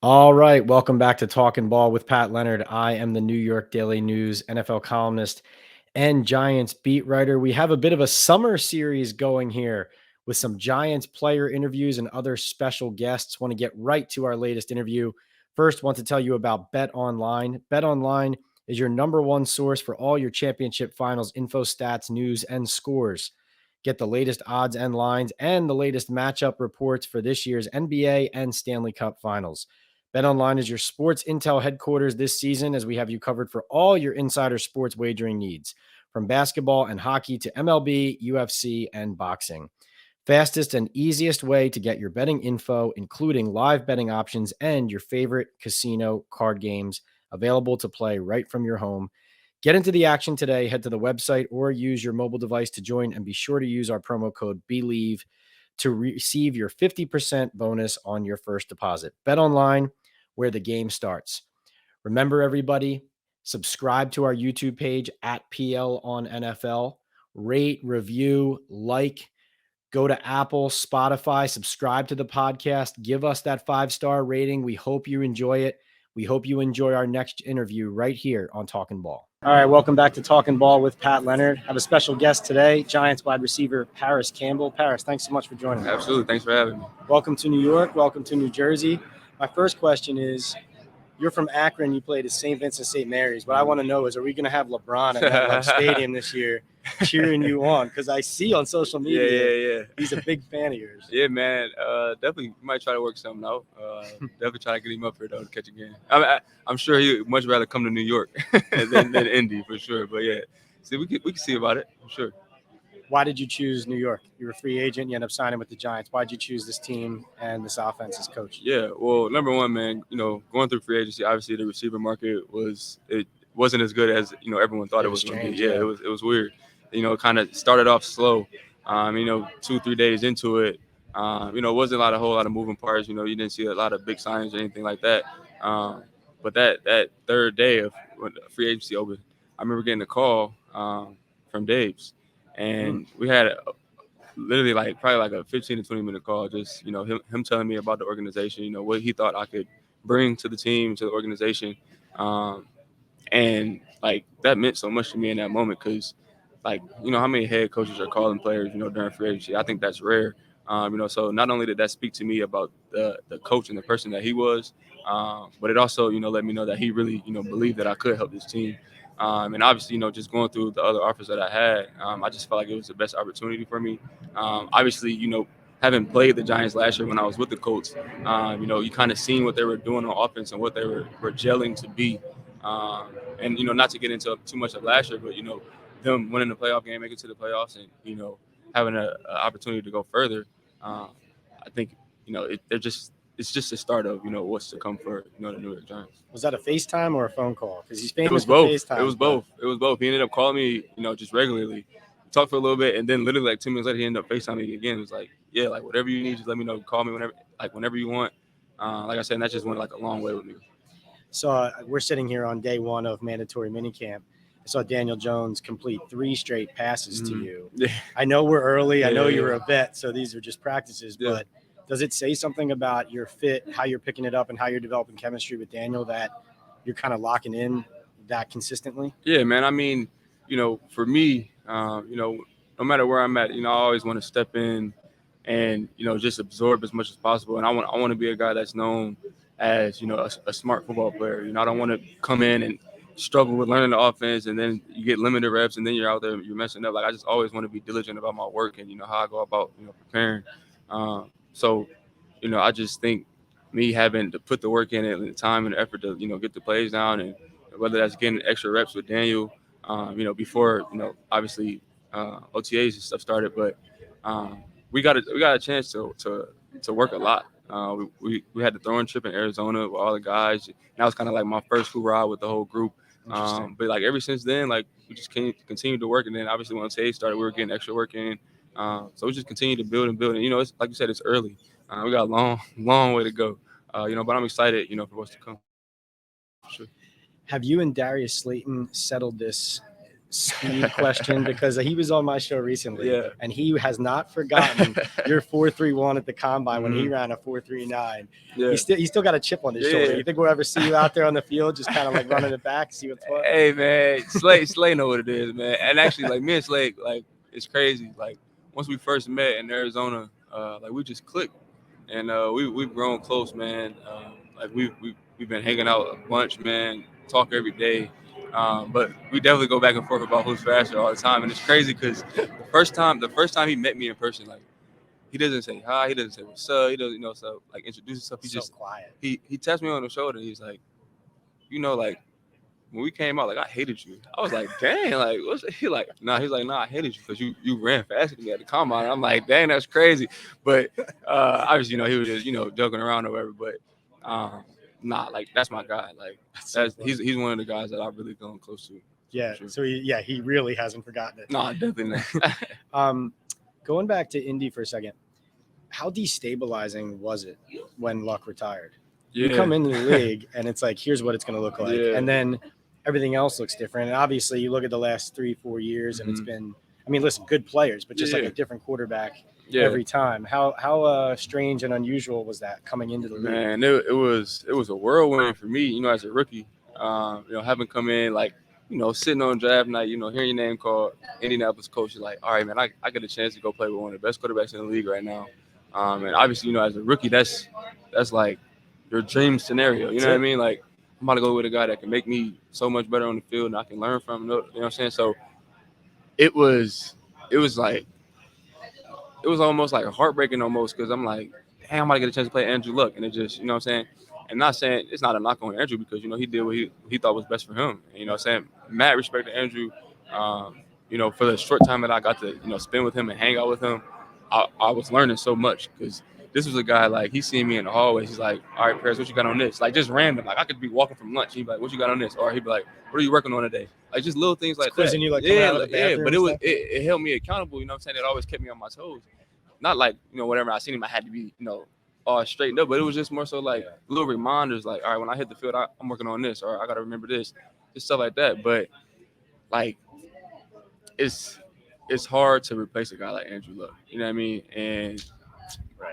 All right, welcome back to Talking Ball with Pat Leonard. I am the New York Daily News NFL columnist and Giants beat writer. We have a bit of a summer series going here with some Giants player interviews and other special guests. Want to get right to our latest interview. First, want to tell you about Bet Online. Bet Online is your number one source for all your championship finals info, stats, news, and scores. Get the latest odds and lines and the latest matchup reports for this year's NBA and Stanley Cup finals. BetOnline is your sports intel headquarters this season, as we have you covered for all your insider sports wagering needs, from basketball and hockey to MLB, UFC, and boxing. Fastest and easiest way to get your betting info, including live betting options and your favorite casino card games available to play right from your home. Get into the action today. Head to the website or use your mobile device to join, and be sure to use our promo code BELIEVE to receive your 50% bonus on your first deposit. Bet Online, where the game starts. Remember, everybody, subscribe to our YouTube page at PL on NFL. Rate, review, like. Go to Apple, Spotify, subscribe to the podcast. Give us that 5-star rating. We hope you enjoy it. We hope you enjoy our next interview right here on Talking Ball. All right, welcome back to Talking Ball with Pat Leonard. I have a special guest today, Giants wide receiver Parris Campbell. Parris, thanks so much for joining me. Absolutely. Thanks for having me. Welcome to New York. Welcome to New Jersey. My first question is, you're from Akron. You played at St. Vincent St. Mary's. What I want to know is, are we going to have LeBron at MetLife Stadium this year cheering you on? Because I see on social media, he's a big fan of yours. Yeah, man. Definitely might try to work something out. Definitely try to get him up here, though, to catch a game. I'm sure he'd much rather come to New York than Indy, for sure. But, yeah, see, we can see about it, for sure. Why did you choose New York? You're a free agent. You end up signing with the Giants. Why did you choose this team and this offense as coach? Yeah, well, number one, man, going through free agency, obviously the receiver market wasn't as good as everyone thought it was going to be. Yeah, it was weird. It kind of started off slow. 2-3 days into it, it wasn't a whole lot of moving parts. You didn't see a lot of big signings or anything like that. But that third day of when the free agency opened, I remember getting a call from Dave's. And we had literally probably a 15 to 20 minute call, just, him telling me about the organization, what he thought I could bring to the team, to the organization. And that meant so much to me in that moment, because how many head coaches are calling players, during free agency? I think that's rare. So not only did that speak to me about the coach and the person that he was, but it also, let me know that he really, believed that I could help this team. And obviously, just going through the other offers that I had, I just felt like it was the best opportunity for me. Obviously, having played the Giants last year when I was with the Colts, you kind of seen what they were doing on offense and what they were gelling to be. And, not to get into too much of last year, but, them winning the playoff game, making it to the playoffs, and, having an opportunity to go further, I think, it's just the start of, what's to come for, the New York Giants. Was that a FaceTime or a phone call? Because he's famous for FaceTime. It was both. He ended up calling me, just regularly. We talked for a little bit, and then literally 2 minutes later, he ended up FaceTiming me again. It was like, yeah, whatever you need, just let me know. Call me whenever you want. Like I said, and that just went a long way with me. So we're sitting here on day one of mandatory minicamp. I saw Daniel Jones complete 3 straight passes to you. Yeah. I know we're early. I know you were a vet, so these are just practices, but does it say something about your fit, how you're picking it up, and how you're developing chemistry with Daniel, that you're kind of locking in that consistently? Yeah, man. I mean, for me, no matter where I'm at, I always want to step in and, just absorb as much as possible. And I want to be a guy that's known as, a smart football player. I don't want to come in and struggle with learning the offense, and then you get limited reps, and then you're out there, you're messing up. I just always want to be diligent about my work and, how I go about, preparing. So, I just think me having to put the work in and the time and the effort to, get the plays down, and whether that's getting extra reps with Daniel, before, obviously OTAs and stuff started, but we got a chance to work a lot. We had the throwing trip in Arizona with all the guys. And that was kind of my first hoorah with the whole group. But ever since then, we just continued to work, and then obviously when OTAs started, we were getting extra work in. So we just continue to build and build. And, it's like you said, it's early. We got a long way to go. But I'm excited, for what's to come. For sure. Have you and Darius Slayton settled this speed question because he was on my show recently, Yeah. and he has not forgotten your 4.31 at the combine when he Mhm. ran a 4.39. Yeah. He still got a chip on his shoulder. You think we'll ever see you out there on the field, just kind of like running it back, see what's what? Hey man, Slay know what it is, man. And actually, like me and Slay, like it's crazy. Like once we first met in Arizona, like we just clicked, and we've grown close, man. Like we've been hanging out a bunch, man. Talk every day. But we definitely go back and forth about who's faster all the time, and it's crazy because the first time he met me in person, like he doesn't say hi, he doesn't say what's up, he doesn't so like introduce himself. He So just quiet. he taps me on the shoulder. He's like, like when we came out, like I hated you. I was like, dang, like what's he like? Nah, he's like, nah, I hated you because you ran faster than me at the combine. I'm like, dang, that's crazy. But obviously, he was just joking around or whatever. But nah, like that's my guy. Like he's one of the guys that I've really gone close to. Yeah. Sure. So he really hasn't forgotten it. Nah, definitely not. Going back to Indy for a second, how destabilizing was it when Luck retired? You come into the league and it's like, here's what it's going to look like. Yeah. And then everything else looks different. And obviously you look at the last 3-4 years and it's been, listen, good players, but just like a different quarterback every time. How strange and unusual was that coming into the league? Man, it was a whirlwind for me, as a rookie. Having come in, like, sitting on draft night, hearing your name called, Indianapolis coach, you're like, all right, man, I get a chance to go play with one of the best quarterbacks in the league right now. And obviously, as a rookie, that's like your dream scenario. You know what I mean? Like, I'm about to go with a guy that can make me so much better on the field and I can learn from him. You know what I'm saying? So it was like, it was almost like heartbreaking almost because I'm like, hey, I'm about to get a chance to play Andrew Luck. And it just, what I'm saying? And not saying it's not a knock on Andrew because, he did what he thought was best for him. And, what I'm saying? Mad respect to Andrew. For the short time that I got to, spend with him and hang out with him, I was learning so much because this was a guy, like, he seen me in the hallway. He's like, all right, Parris, what you got on this? Like, just random. Like, I could be walking from lunch. He'd be like, what you got on this? Or he'd be like, what are you working on today? Like, just little things like quizzing that. You, like, But it held me accountable. You know what I'm saying? It always kept me on my toes. Not like, whatever I seen him, I had to be, all straightened up. But it was just more so like little reminders, like, all right, when I hit the field, I'm working on this, or I got to remember this, just stuff like that. But, like, it's hard to replace a guy like Andrew Luck. You know what I mean? And,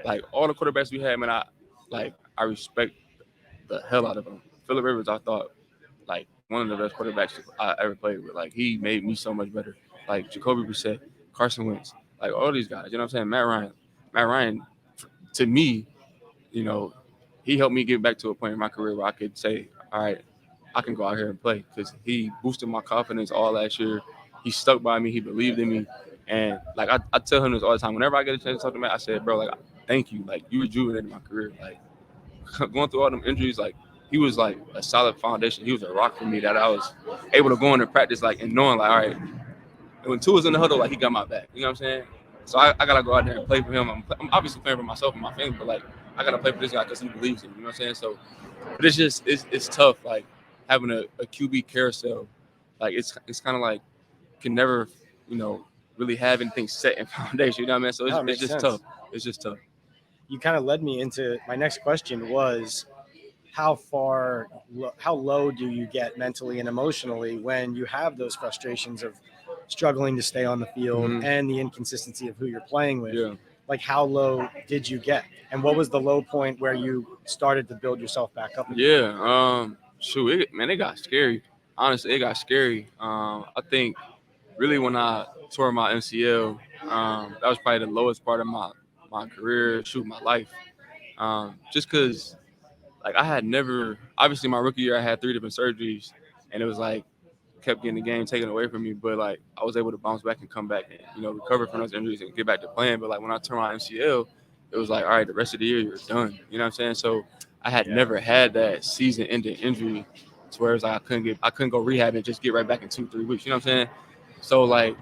like, all the quarterbacks we had, man, I respect the hell out of them. Phillip Rivers, I thought, like, one of the best quarterbacks I ever played with. Like, he made me so much better. Like, Jacoby Brissett, Carson Wentz, like, all these guys. You know what I'm saying? Matt Ryan, to me, he helped me get back to a point in my career where I could say, all right, I can go out here and play because he boosted my confidence all last year. He stuck by me. He believed in me. And, like, I tell him this all the time. Whenever I get a chance to talk to Matt, I said, bro, like, thank you. Like, you rejuvenated my career. Like, going through all them injuries, like, he was like a solid foundation. He was a rock for me that I was able to go into practice, like, and knowing, like, all right, when Tua was in the huddle, like, he got my back. You know what I'm saying? So I got to go out there and play for him. I'm obviously playing for myself and my family, but, like, I got to play for this guy because he believes in me. You know what I'm saying? So, but it's just, it's tough, like, having a QB carousel. Like, it's kind of like, can never, really have anything set in foundation. You know what I mean? So it's just tough. It's just tough. You kind of led me into my next question was, how low do you get mentally and emotionally when you have those frustrations of struggling to stay on the field and the inconsistency of who you're playing with? Yeah. Like, how low did you get? And what was the low point where you started to build yourself back up again? Yeah. It got scary. Honestly, it got scary. I think really when I tore my MCL, that was probably the lowest part of my career, my life. Just because, like, I had never, obviously my rookie year, I had 3 different surgeries, and it was like, kept getting the game taken away from me. But, like, I was able to bounce back and come back and, recover from those injuries and get back to playing. But, like, when I turned my MCL, it was like, all right, the rest of the year, you're done. You know what I'm saying? So I had never had that season-ending injury to where it was like I couldn't go rehab and just get right back in 2-3 weeks. You know what I'm saying? So, like,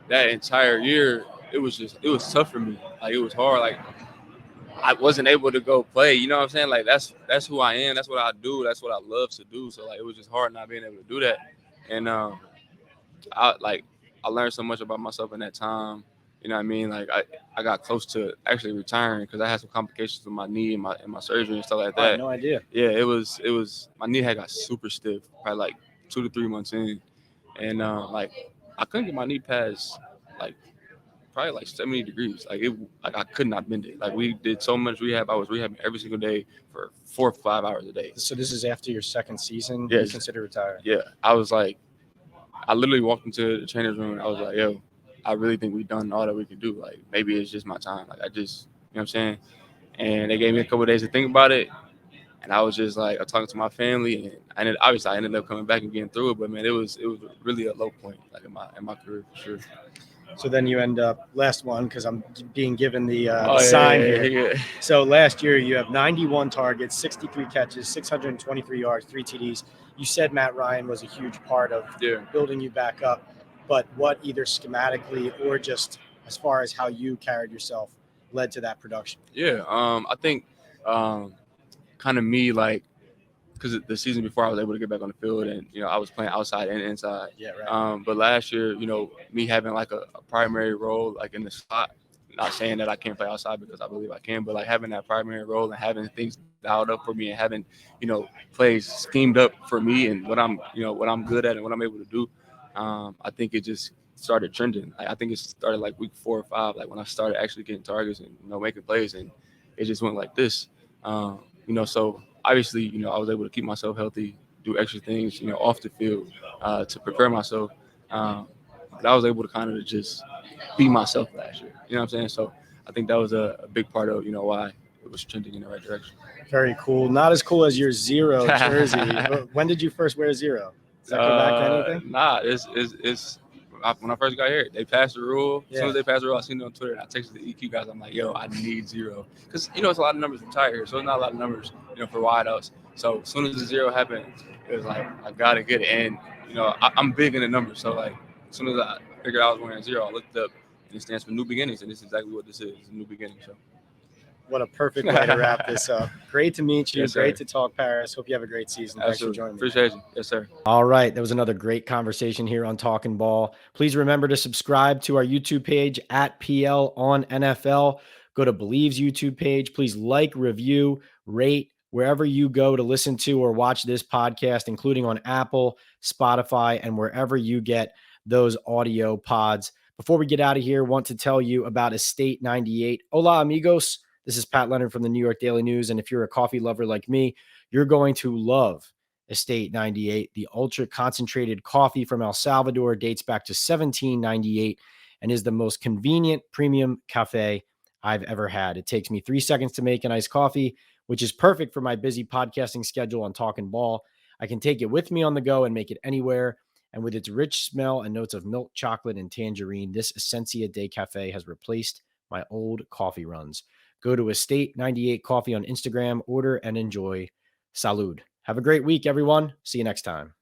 that entire year, it was tough for me. Like, it was hard. Like, I wasn't able to go play. You know what I'm saying? Like, that's who I am. That's what I do. That's what I love to do. So, like, it was just hard not being able to do that. And I learned so much about myself in that time. You know what I mean? Like, I got close to actually retiring because I had some complications with my knee and my surgery and stuff like that. I had no idea. Yeah, it was my knee had got super stiff, probably like 2 to 3 months in. and like I couldn't get my knee past like probably like 70 degrees. Like I could not bend it. Like we did so much rehab. I was rehabbing every single day for 4 or 5 hours a day. So this is after your second season. Yes. You consider retiring? Yeah, I was like, I literally walked into the trainer's room and I was like, yo, I really think we've done all that we can do. Like maybe it's just my time. Like I just, you know what I'm saying? And they gave me a couple of days to think about it. And I was just like, I talking to my family, and obviously I ended up coming back and getting through it. But man, it was really a low point, like in my career for sure. So then you end up last one because I'm being given the sign here. Yeah. So last year you have 91 targets, 63 catches, 623 yards, 3 TDs. You said Matt Ryan was a huge part of building you back up, but what either schematically or just as far as how you carried yourself led to that production? Yeah, I think kind of me like because the season before I was able to get back on the field and I was playing outside and inside. Yeah, right. But last year, me having like a primary role like in the slot. Not saying that I can't play outside because I believe I can, but like having that primary role and having things dialed up for me and having plays schemed up for me and what I'm good at and what I'm able to do. I think it just started trending. I think it started like week 4 or 5, like when I started actually getting targets and making plays, and it just went like this. So obviously, I was able to keep myself healthy, do extra things, off the field to prepare myself. But I was able to kind of just be myself last year. You know what I'm saying? So I think that was a big part of, why it was trending in the right direction. Very cool. Not as cool as your 0 jersey. When did you first wear 0? Does that go back to anything? Nah, it's when I first got here, they passed the rule. As soon as they passed the rule, I seen it on Twitter, and I texted the EQ guys. I'm like, yo, I need 0. Because, it's a lot of numbers retired here, so it's not a lot of numbers, for wideouts. So as soon as the 0 happened, it was like, I got to get it. And, I'm big in the numbers. So, like, as soon as I figured I was wearing 0, I looked up, and it stands for new beginnings, and this is exactly what this is, a new beginning. So. What a perfect way to wrap this up. Great to meet you. Yes, great to talk, Parris. Hope you have a great season. Absolutely. Thanks for joining me. Appreciate you. Yes, sir. All right. That was another great conversation here on Talking Ball. Please remember to subscribe to our YouTube page at PL on NFL. Go to Believe's YouTube page. Please like, review, rate wherever you go to listen to or watch this podcast, including on Apple, Spotify, and wherever you get those audio pods. Before we get out of here, I want to tell you about Estate 98. Hola, amigos. This is Pat Leonard from the New York Daily News. And if you're a coffee lover like me, you're going to love Estate 98. The ultra concentrated coffee from El Salvador dates back to 1798 and is the most convenient premium cafe I've ever had. It takes me 3 seconds to make an iced coffee, which is perfect for my busy podcasting schedule on Talking Ball. I can take it with me on the go and make it anywhere. And with its rich smell and notes of milk, chocolate, and tangerine, this Essentia Day Cafe has replaced my old coffee runs. Go to Estate 98 Coffee on Instagram, order and enjoy. Salud. Have a great week, everyone. See you next time.